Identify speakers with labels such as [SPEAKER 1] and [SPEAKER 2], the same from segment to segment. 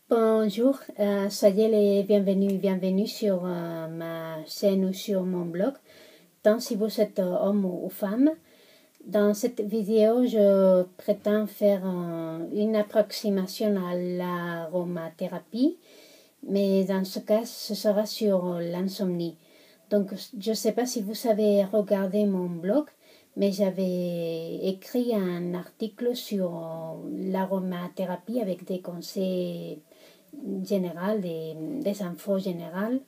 [SPEAKER 1] Bonjour, soyez les bienvenus sur ma chaîne ou sur mon blog. Donc, si vous êtes homme ou femme, dans cette vidéo, je prétends faire une approximation à l'aromathérapie, mais dans ce cas, ce sera sur l'insomnie. Donc, je ne sais pas si vous avez regardé mon blog, mais j'avais écrit un article sur l'aromathérapie avec des conseils généraux, des infos générales.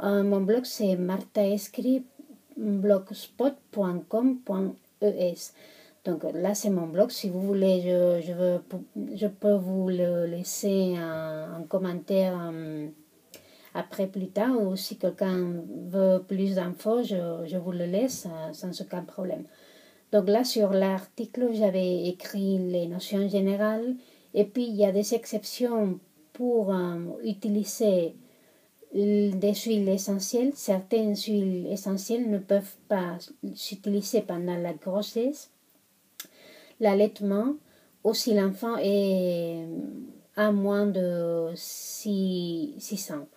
[SPEAKER 1] Mon blog, c'est martaescrit.blogspot.com.es. Donc là, c'est mon blog. Si vous voulez, je peux vous le laisser en commentaire après plus tard, ou si quelqu'un veut plus d'infos, je vous le laisse sans aucun problème. Donc là, sur l'article, j'avais écrit les notions générales, et puis il y a des exceptions pour utiliser des huiles essentielles. Certaines huiles essentielles ne peuvent pas s'utiliser pendant la grossesse, l'allaitement, ou si l'enfant est à moins de 6 ans.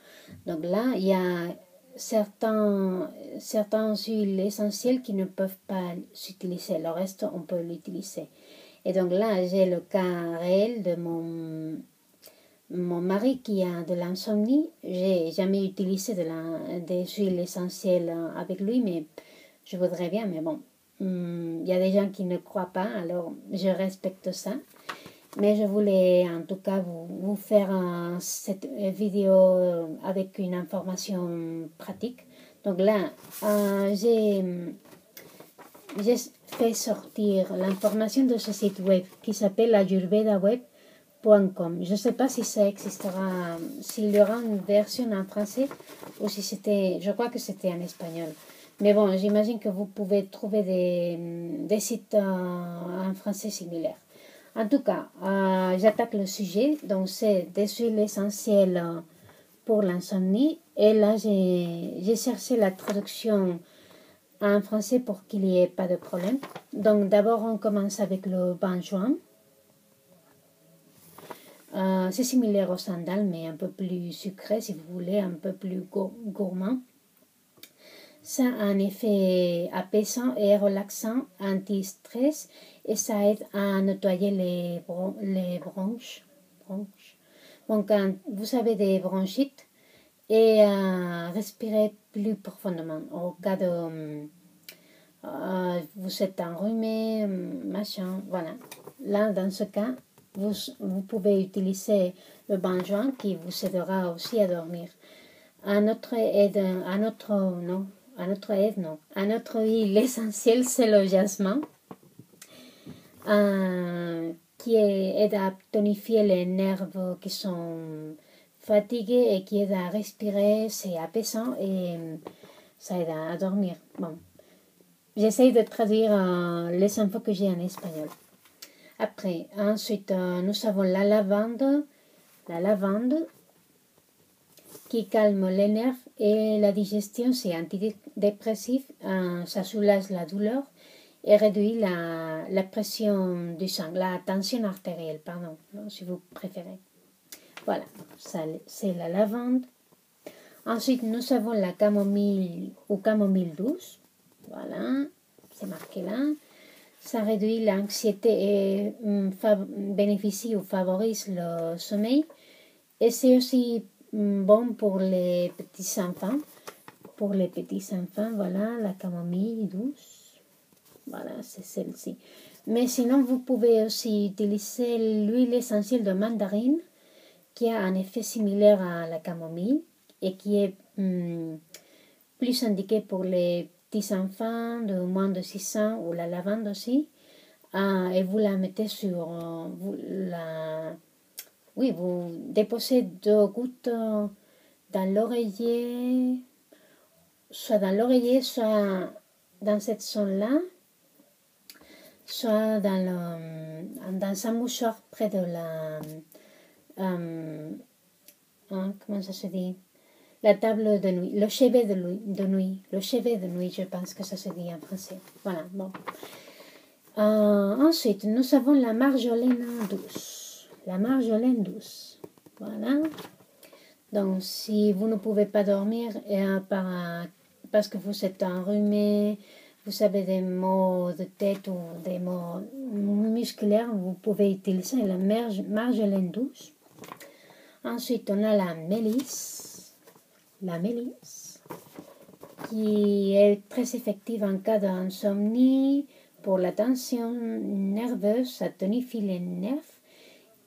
[SPEAKER 1] Donc là, il y a certaines huiles essentielles qui ne peuvent pas s'utiliser. Le reste, on peut l'utiliser. Et donc là, j'ai le cas réel de mon mari qui a de l'insomnie. J'ai jamais utilisé des huiles essentielles avec lui, mais je voudrais bien. Mais bon, il y a des gens qui ne croient pas, alors je respecte ça. Mais je voulais en tout cas vous faire cette vidéo avec une information pratique. Donc là, j'ai fait sortir l'information de ce site web qui s'appelle ayurvedaweb.com. Je ne sais pas si ça existera, s'il y aura une version en français ou si c'était, je crois que c'était en espagnol. Mais bon, j'imagine que vous pouvez trouver des sites en français similaires. En tout cas, j'attaque le sujet. Donc, c'est des huiles essentielles pour l'insomnie. Et là, j'ai cherché la traduction en français pour qu'il n'y ait pas de problème. Donc, d'abord, on commence avec le benjoin. C'est similaire au sandal, mais un peu plus sucré, si vous voulez, un peu plus gourmand. Ça a un effet apaisant et relaxant, anti-stress, et ça aide à nettoyer les bronches. Bon, quand vous avez des bronchites, et à respirer plus profondément. Au cas de vous êtes enrhumé, machin, voilà. Là, dans ce cas, vous pouvez utiliser le benjoin qui vous aidera aussi à dormir. Un autre huile essentielle, c'est le jasmin, qui aide à tonifier les nerfs qui sont fatigués et qui aide à respirer. C'est apaisant et ça aide à dormir. Bon, j'essaie de traduire les infos que j'ai en espagnol. Après, ensuite, nous avons la lavande. La lavande qui calme les nerfs et la digestion, c'est antidépressif, ça soulage la douleur et réduit la pression du sang, la tension artérielle, pardon, si vous préférez. Voilà, ça, c'est la lavande. Ensuite, nous avons la camomille ou camomille douce. Voilà, c'est marqué là. Ça réduit l'anxiété et bénéficie ou favorise le sommeil. Et c'est aussi bon pour les petits enfants. Pour les petits enfants, voilà, la camomille douce. Voilà, c'est celle-ci. Mais sinon, vous pouvez aussi utiliser l'huile essentielle de mandarine qui a un effet similaire à la camomille et qui est plus indiquée pour les petits enfants de moins de 6 ans, ou la lavande aussi. Et vous la mettez sur... vous déposez 2 gouttes dans l'oreiller, soit dans cette zone-là, soit dans un mouchoir près de la... comment ça se dit? La table de nuit, le chevet de nuit, je pense que ça se dit en français. Voilà, bon. Ensuite, nous avons la marjolaine douce. La marjolaine douce. Voilà. Donc, si vous ne pouvez pas dormir parce que vous êtes enrhumé, vous avez des maux de tête ou des maux musculaires, vous pouvez utiliser la marjolaine douce. Ensuite, on a la mélisse. La mélisse, qui est très effective en cas d'insomnie, pour la tension nerveuse, ça tonifie les nerfs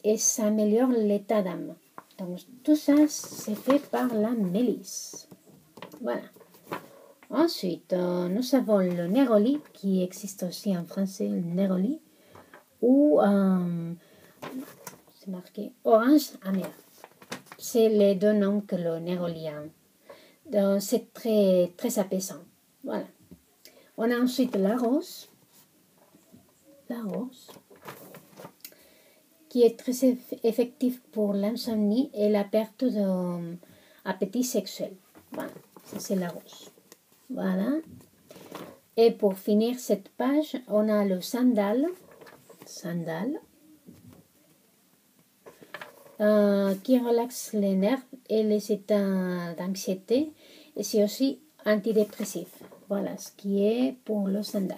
[SPEAKER 1] et ça améliore l'état d'âme. Donc tout ça, c'est fait par la mélisse. Voilà. Ensuite, nous avons le néroli, qui existe aussi en français, le néroli, ou c'est marqué orange amer. C'est les deux noms que le néroli a. Donc c'est très, très apaisant. Voilà. On a ensuite la rose. La rose, qui est très effectif pour l'insomnie et la perte d'appétit sexuel. Voilà, ça c'est la rose. Voilà. Et pour finir cette page, on a le sandal. Sandal. Qui relaxe les nerfs et les états d'anxiété. Et c'est aussi antidépressif. Voilà ce qui est pour le sandal.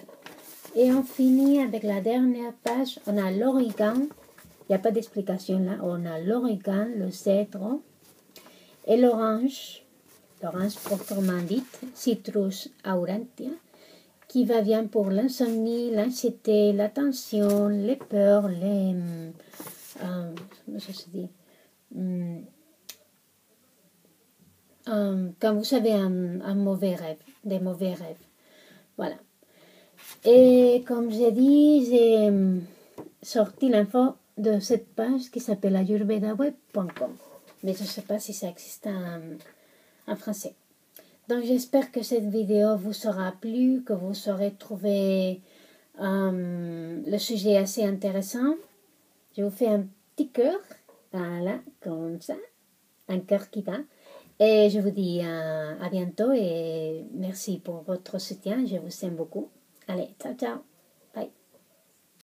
[SPEAKER 1] Et on finit avec la dernière page. On a l'origan. Il n'y a pas d'explication là. On a l'origan, le cèdre et l'orange. L'orange proprement dite, Citrus aurantia, qui va bien pour l'insomnie, l'anxiété, la tension, les peurs, comment ça se dit, quand vous avez un mauvais rêve, des mauvais rêves. Voilà. Et comme j'ai dit, j'ai sorti l'info de cette page qui s'appelle ayurvedaweb.com. Mais je ne sais pas si ça existe en français. Donc j'espère que cette vidéo vous aura plu, que vous aurez trouvé le sujet assez intéressant. Je vous fais un petit cœur, voilà, comme ça, un cœur qui va. Et je vous dis à bientôt et merci pour votre soutien, je vous aime beaucoup. Allez, ciao ciao.